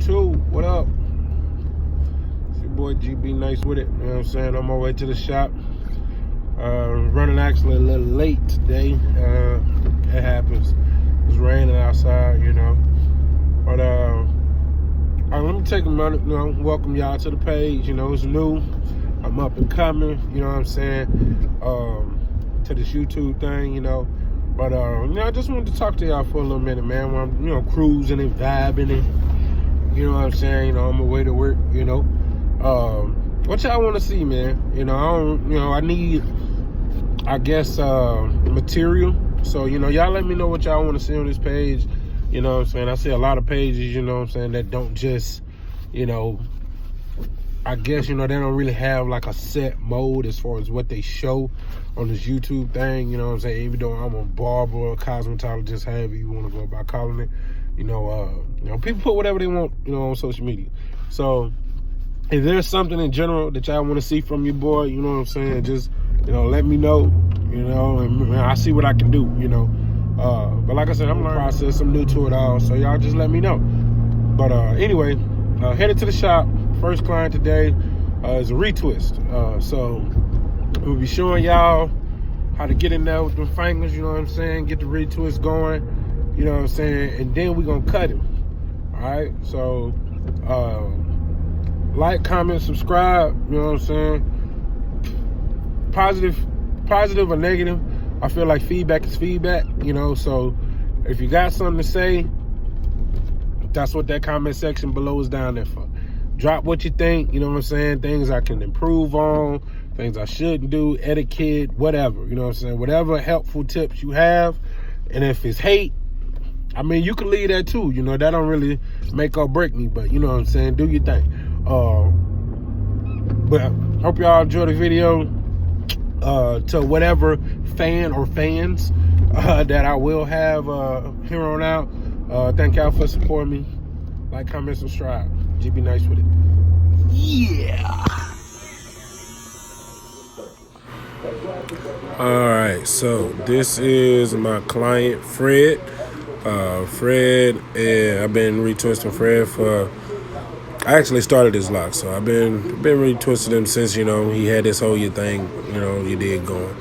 YouTube, what up? It's your boy GB Nice with it. You know what I'm saying? On my way to the shop. Running actually a little late today. It happens. It's raining outside, you know. But let me take a minute, you know, welcome y'all to the page. You know, it's new. I'm up and coming, you know what I'm saying? To this YouTube thing, you know. But you know, I just wanted to talk to y'all for a little minute, man. When I'm, you know, cruising and vibing and, you know what I'm saying, you know, on my way to work, you know. What y'all want to see, man? You know, I need, I guess, material. So, you know, y'all let me know what y'all want to see on this page. You know what I'm saying? I see a lot of pages, you know what I'm saying, that don't just, you know, I guess, you know, they don't really have like a set mode as far as what they show on this YouTube thing, you know what I'm saying? Even though I'm a barber or a cosmetologist, however you want to go about calling it, you know, people put whatever they want, you know, on social media. So if there's something in general that y'all want to see from your boy, you know what I'm saying, just, you know, let me know, you know, and I see what I can do, you know. But like I said, I'm learning the process, I'm new to it all, so y'all just let me know. But anyway, headed to the shop. First client today is a retwist. So we'll be showing y'all how to get in there with them fingers, you know what I'm saying, get the retwist going, you know what I'm saying, and then we're gonna cut him. All right, so like, comment, subscribe, you know what I'm saying. Positive or negative, I feel like feedback is feedback, you know. So if you got something to say, that's what that comment section below is down there for. Drop what you think, you know what I'm saying, things I can improve on, things I shouldn't do, etiquette, whatever, you know what I'm saying, whatever helpful tips you have. And if it's hate, I mean, you can leave that too, you know, that don't really make or break me, but you know what I'm saying, do your thing. But hope y'all enjoy the video. To whatever fan or fans that I will have here on out, thank y'all for supporting me. Like, comment, subscribe. GB Nice with it. Yeah. All right, so this is my client Fred. Fred, I've been retwisting Fred for. I actually started his lock, so I've been retwisting him since, you know, he had this whole year thing, you know, you did going.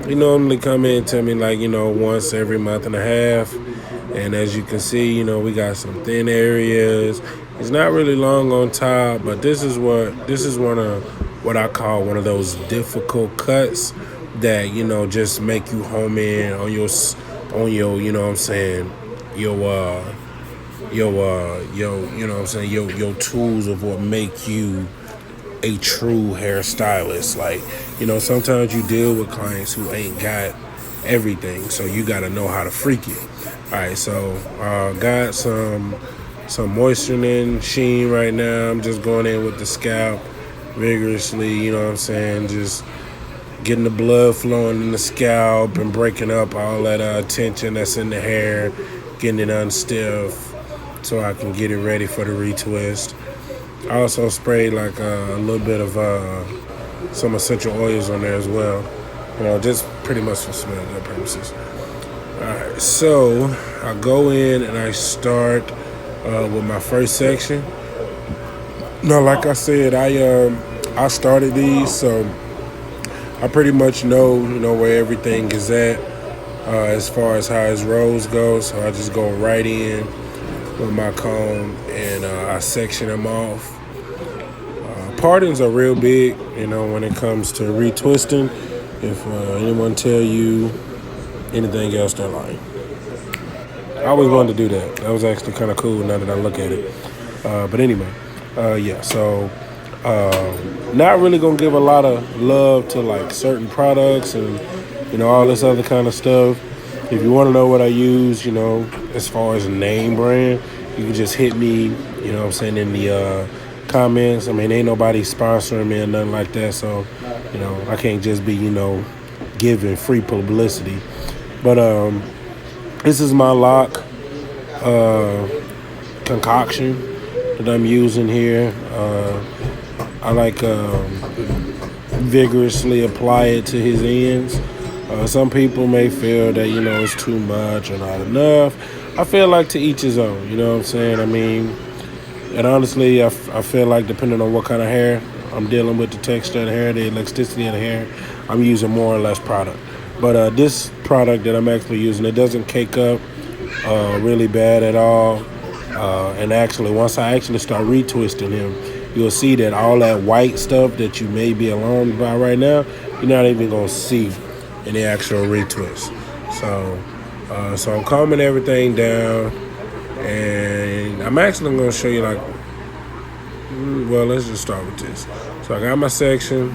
He normally come in to me like, you know, once every month and a half. And as you can see, you know, we got some thin areas. It's not really long on top, but this is one of what I call one of those difficult cuts that, you know, just make you home in on your, you know what I'm saying, your you know what I'm saying, your tools of what make you a true hairstylist. Like, you know, sometimes you deal with clients who ain't got everything, so you got to know how to freak it. All right, so got some moisturizing sheen right now. I'm just going in with the scalp vigorously, you know what I'm saying, just getting the blood flowing in the scalp and breaking up all that tension that's in the hair, getting it unstiff so I can get it ready for the retwist. I also sprayed like a little bit of some essential oils on there as well, you know, just pretty much for smelling purposes. All right, so I go in and I start with my first section. Now, like I said, I started these, so I pretty much know, you know, where everything is at as far as how his rows go. So I just go right in with my comb and I section them off. Partings are real big, you know, when it comes to retwisting. If anyone tell you anything else, they're lying. I always wanted to do that. That was actually kind of cool now that I look at it. But anyway, yeah, so not really gonna give a lot of love to like certain products and, you know, all this other kind of stuff. If you want to know what I use, you know, as far as name brand, you can just hit me, you know what I'm saying, in the comments. I mean, ain't nobody sponsoring me or nothing like that, so, you know, I can't just be, you know, giving free publicity. But this is my lock concoction that I'm using here. I like vigorously apply it to his ends. Some people may feel that, you know, it's too much or not enough. I feel like to each his own, you know what I'm saying? I mean, And honestly, I feel like depending on what kind of hair I'm dealing with, the texture of the hair, the elasticity of the hair, I'm using more or less product. But this product that I'm actually using, it doesn't cake up really bad at all. And actually, once I actually start retwisting him, you'll see that all that white stuff that you may be alarmed by right now, you're not even gonna see in the actual retwist. So I'm calming everything down, and I'm actually gonna show you like, well, let's just start with this. So I got my section,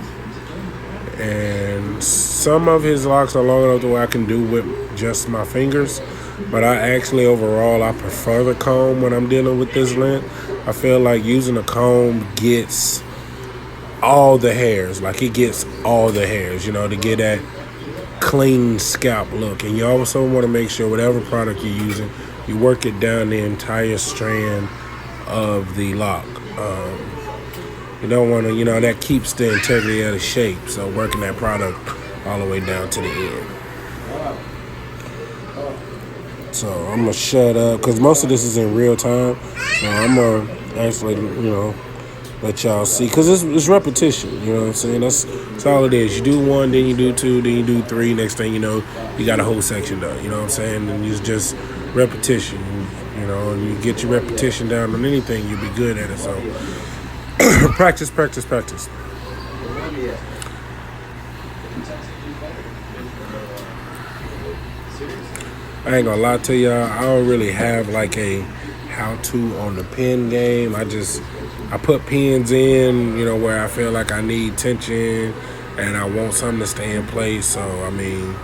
and some of his locks are long enough to where I can do with just my fingers. But I actually overall I prefer the comb when I'm dealing with this length. I feel like using a comb gets all the hairs, like it gets all the hairs, to get that clean scalp look. And you also want to make sure whatever product you're using, you work it down the entire strand of the lock. You don't want to, that keeps the integrity of the shape. So working that product all the way down to the end. So I'm gonna shut up because most of this is in real time. So I'm gonna actually, let y'all see because it's repetition. You know what I'm saying? That's all it is. You do one, then you do two, then you do three. Next thing you know, you got a whole section done. You know what I'm saying? And it's just repetition. And you get your repetition down on anything, you'll be good at it. So practice, practice, practice. I ain't gonna lie to y'all, I don't really have like a how-to on the pen game. I put pins in, where I feel like I need tension and I want something to stay in place. So, I mean,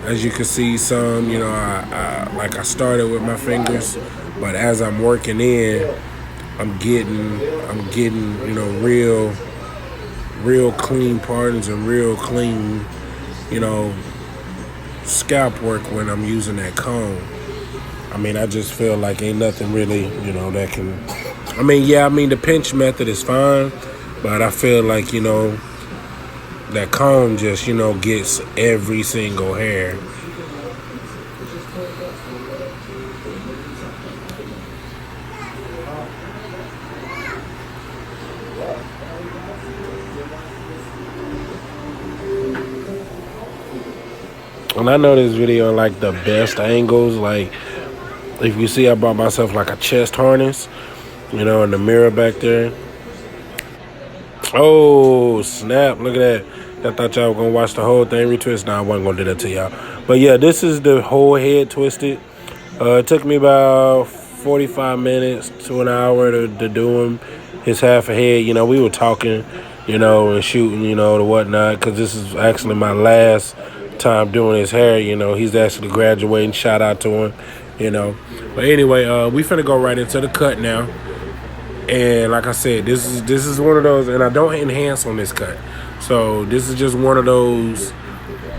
as you can see some, I started with my fingers, but as I'm working in, I'm getting, real clean patterns and real clean, scalp work when I'm using that comb. I mean, I just feel like ain't nothing really, that can. The pinch method is fine, but I feel like, that comb just, gets every single hair. And I know this video in like the best angles. Like, if you see, I bought myself like a chest harness, in the mirror back there. Oh, snap. Look at that. I thought y'all were going to watch the whole thing retwist. Nah, I wasn't going to do that to y'all. But yeah, this is the whole head twisted. It took me about 45 minutes to an hour to do him. His half a head, we were talking, and shooting, the whatnot. Because this is actually my last time doing his hair. He's actually graduating. Shout out to him, But anyway, we finna go right into the cut now. And like I said, this is one of those, and I don't enhance on this cut. So this is just one of those,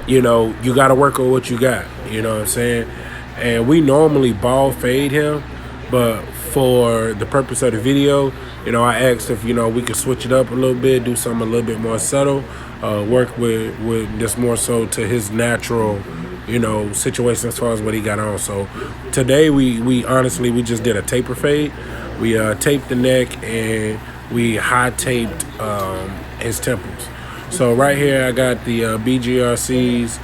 you got to work with what you got. You know what I'm saying? And we normally ball fade him, but for the purpose of the video, I asked if, we could switch it up a little bit, do something a little bit more subtle, work with just more so to his natural, situation as far as what he got on. So today we honestly, we just did a taper fade. We taped the neck and we high taped his temples. So right here I got the BGRCs,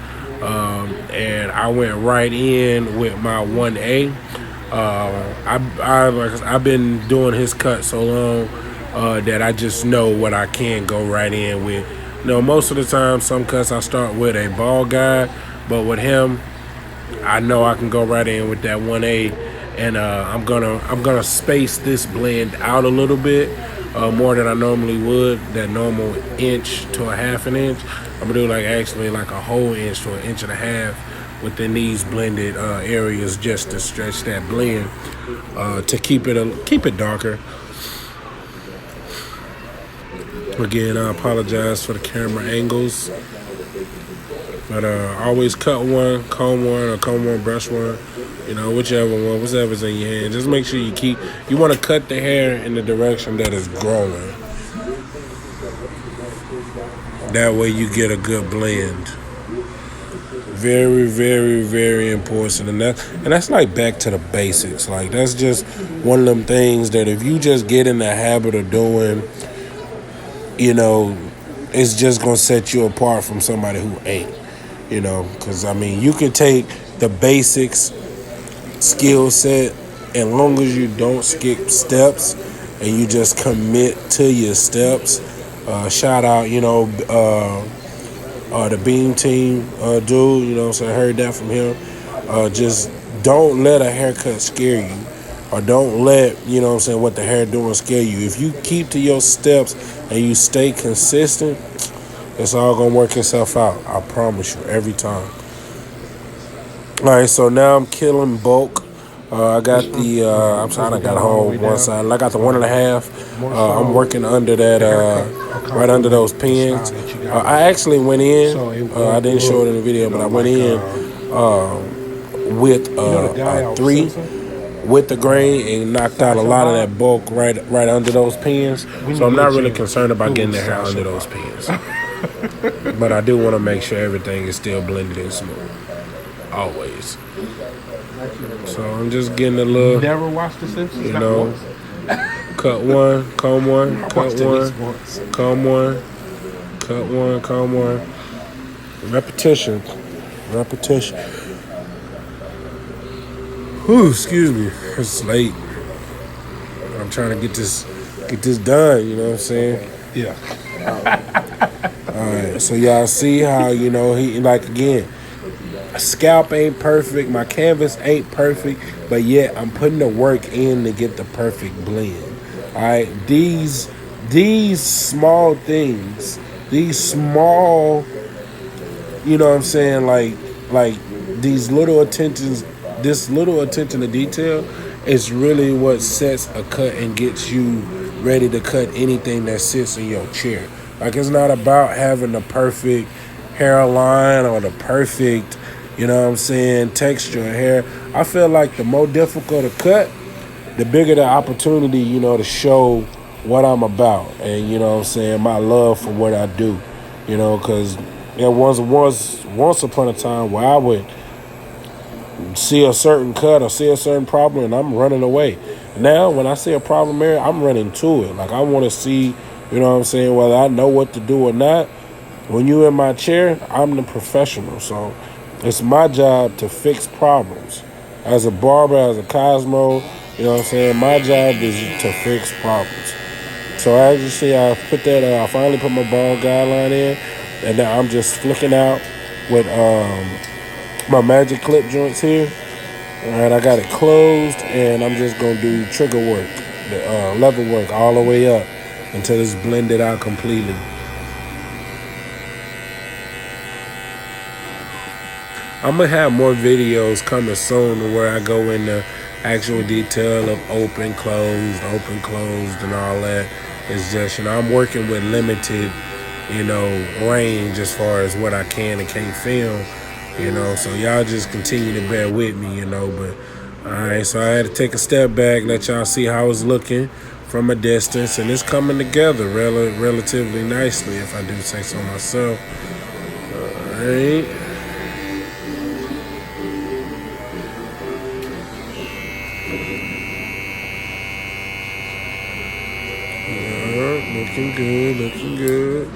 and I went right in with my 1A. I've been doing his cut so long that I just know what I can go right in with. Most of the time, some cuts I start with a ball guide, but with him, I know I can go right in with that 1A. And I'm gonna space this blend out a little bit more than I normally would. That normal inch to a half an inch, I'm gonna do like a whole inch to an inch and a half within these blended areas, just to stretch that blend to keep it darker. Again, I apologize for the camera angles, but always cut one, comb one, or comb one, brush one. Whichever one, whatever's in your hand. Just make sure you want to cut the hair in the direction that is growing. That way you get a good blend. Very, very, very important. And that's like back to the basics. Like that's just one of them things that if you just get in the habit of doing, you know, it's just gonna set you apart from somebody who ain't. Because I mean, you can take the basics skill set, and long as you don't skip steps and you just commit to your steps. Shout out, the Beam Team dude. So I heard that from him. Just don't let a haircut scare you, or don't let what the hair doing scare you. If you keep to your steps and you stay consistent, it's all gonna work itself out. I promise you, every time. All right, so now I'm killing bulk. I got the. I'm trying to got a whole one side. I got the 1.5. I'm working under that. Right under those pins. I actually went in. I didn't show it in the video, but I went in with a 3 with the grain and knocked out a lot of that bulk right under those pins. So I'm not really concerned about getting the hair under those pins. But I do want to make sure everything is still blended in smooth. Always. So I'm just getting a little. Never watched The Simpsons. Cut one, comb one, cut one, comb one, cut one, comb one. Repetition. Whew, excuse me. It's late. I'm trying to get this done. You know what I'm saying? Yeah. All right. So y'all see how he like again. Scalp ain't perfect, my canvas ain't perfect, but yet I'm putting the work in to get the perfect blend. All right, these small things, these small, like these little attentions, this little attention to detail is really what sets a cut and gets you ready to cut anything that sits in your chair. Like it's not about having the perfect hairline or the perfect texture of hair. I feel like the more difficult to cut, the bigger the opportunity, to show what I'm about and, my love for what I do, because there was once upon a time where I would see a certain cut or see a certain problem and I'm running away. Now, when I see a problem area, I'm running to it. Like I want to see, whether I know what to do or not. When you in my chair, I'm the professional, so it's my job to fix problems. As a barber, as a Cosmo, my job is to fix problems. So as you see, I finally put my bald guideline in, and now I'm just flicking out with my magic clip joints here. All right, I got it closed, and I'm just gonna do trigger work, the level work all the way up until it's blended out completely. I'm going to have more videos coming soon where I go into actual detail of open, closed, and all that. It's just, I'm working with limited, range as far as what I can and can't film, So y'all just continue to bear with me, but all right. So I had to take a step back, let y'all see how it's looking from a distance, and it's coming together relatively nicely, if I do say so myself. All right. Looking good.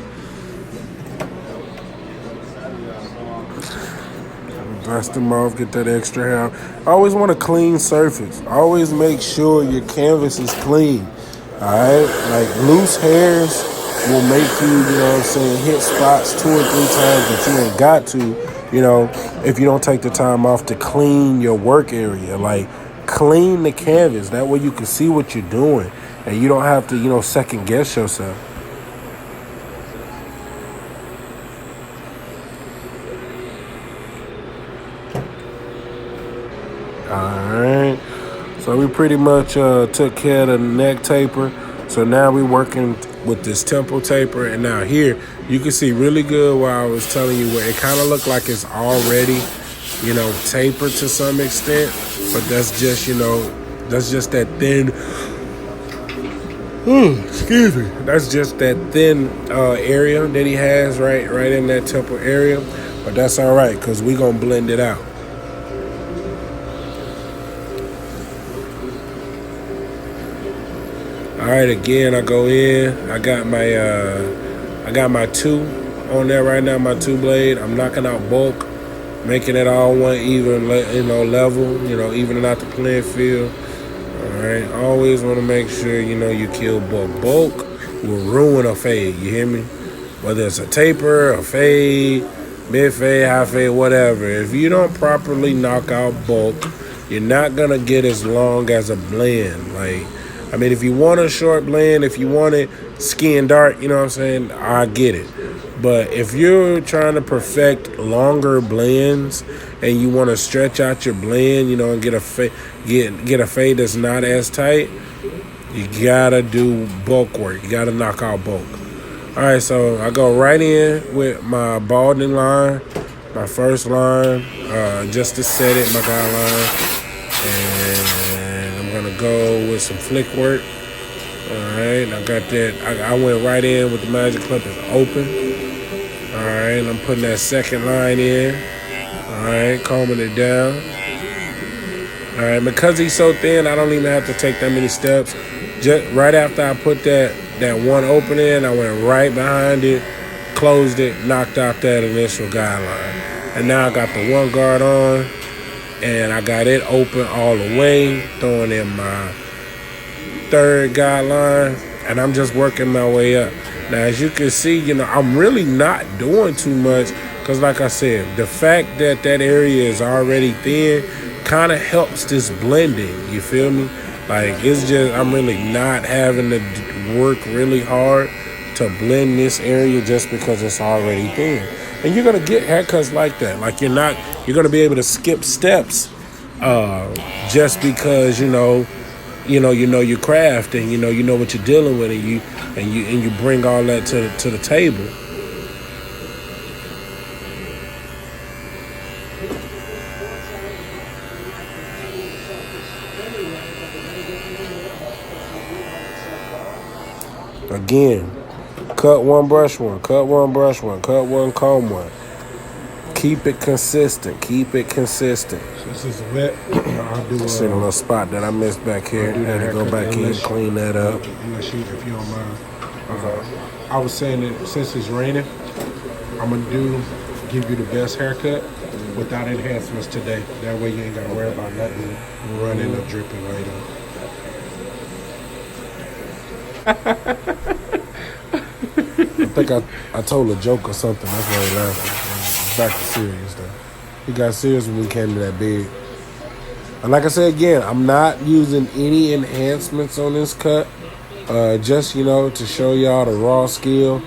Dust them off, get that extra hair. I always want a clean surface. Always make sure your canvas is clean. Alright? Like loose hairs will make you, hit spots 2 or 3 times that you ain't got to, if you don't take the time off to clean your work area. Like clean the canvas. That way you can see what you're doing. And you don't have to, second guess yourself. Alright. So we pretty much took care of the neck taper. So now we're working with this temple taper. And now here, you can see really good where I was telling you where it kind of looked like it's already, tapered to some extent. But that's just, that thin... excuse me. That's just that thin area that he has right in that temple area. But that's all right, because we going to blend it out. All right, again, I go in. I got my two on there right now, my two blade. I'm knocking out bulk, making it all one even, level, evening out the playing field. All right, always want to make sure, you kill bulk. Bulk will ruin a fade, you hear me? Whether it's a taper, a fade, mid fade, high fade, whatever. If you don't properly knock out bulk, you're not going to get as long as a blend. If you want a short blend, if you want it skin dark, you know what I'm saying, I get it. But if you're trying to perfect longer blends and you want to stretch out your blend, and get a fade that's not as tight, you gotta do bulk work. You gotta knock out bulk. All right, so I go right in with my balding line, my first line, just to set it, my guideline. And I'm going to go with some flick work. All right, I got that. I went right in with the Magic Clippers open. All right, I'm putting that second line in. All right, combing it down. All right, because he's so thin, I don't even have to take that many steps. Just right after I put that one open in, I went right behind it, closed it, knocked out that initial guideline. And now I got the one guard on, and I got it open all the way, throwing in my third guideline, and I'm just working my way up. Now, as you can see, I'm really not doing too much because, like I said, the fact that area is already thin kind of helps this blending, you feel me? It's just, I'm really not having to work really hard to blend this area just because it's already thin. And you're going to get haircuts like that. You're going to be able to skip steps just because, you know your craft and you know what you're dealing with, and you bring all that to the table. Again, cut one, brush one, cut one, brush one, cut one, comb one. Keep it consistent. This is wet. I'll do See the little spot that I missed back here. Had to go back in, clean that up. Unless you, if you don't mind. I was saying that since it's raining, I'm gonna give you the best haircut without enhancements today. That way you ain't gotta worry about nothing running or dripping later. I think I told a joke or something. That's why he laughing. Back to serious though. He got serious when we came to that bed. And like I said again, I'm not using any enhancements on this cut. Just to show y'all the raw skill.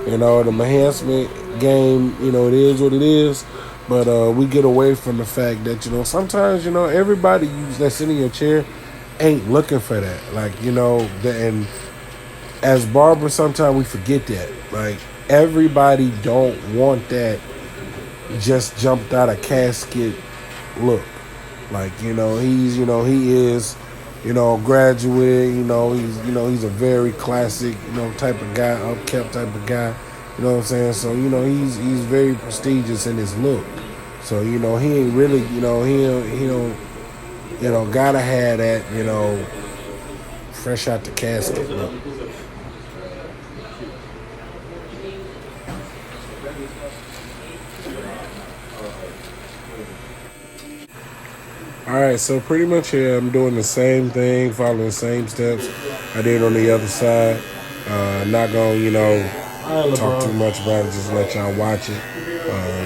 The enhancement game. It is what it is. But we get away from the fact that sometimes everybody that's sitting in your chair ain't looking for that. And as barbers, sometimes we forget that. Everybody don't want that just jumped out of casket look. He is, graduate, he's a very classic, type of guy, upkept type of guy. You know what I'm saying? So, he's very prestigious in his look. So, he ain't really, he don't, gotta have that, fresh out the casket look. All right, so pretty much here I'm doing the same thing, following the same steps I did on the other side. Not gonna, talk too much about it. Just let y'all watch it.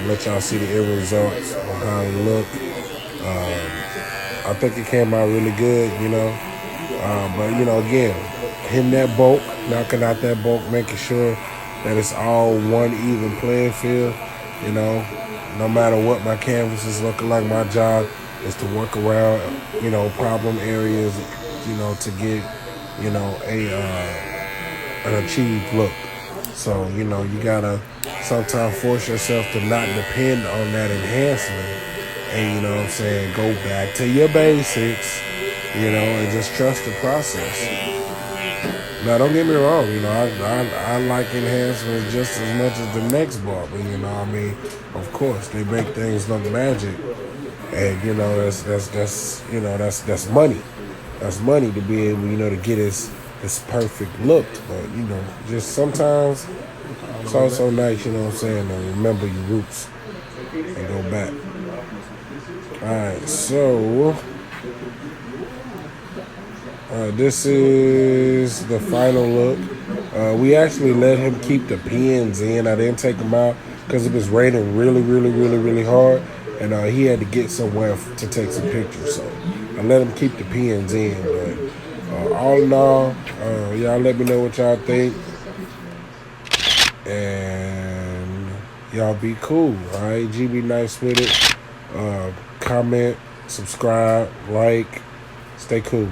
Let y'all see the end results on how it look. I think it came out really good, But again, hitting that bulk, knocking out that bulk, making sure that it's all one even playing field. No matter what my canvas is looking like, my job is to work around, problem areas, to get, an achieved look. So, you gotta sometimes force yourself to not depend on that enhancement. And, go back to your basics, and just trust the process. Now, don't get me wrong. I like enhancements just as much as the next barber. Of course, they make things look magic, and that's money. That's money to be able to get this perfect look. But just sometimes it's also nice. You know what I'm saying? To remember your roots and go back. All right, so. This is the final look. We actually let him keep the pins in. I didn't take them out because it was raining really, really, really, really hard, and he had to get somewhere to take some pictures. So I let him keep the pins in. But all in all, y'all let me know what y'all think, and y'all be cool. All right, GB nice with it. Comment, subscribe, like, stay cool.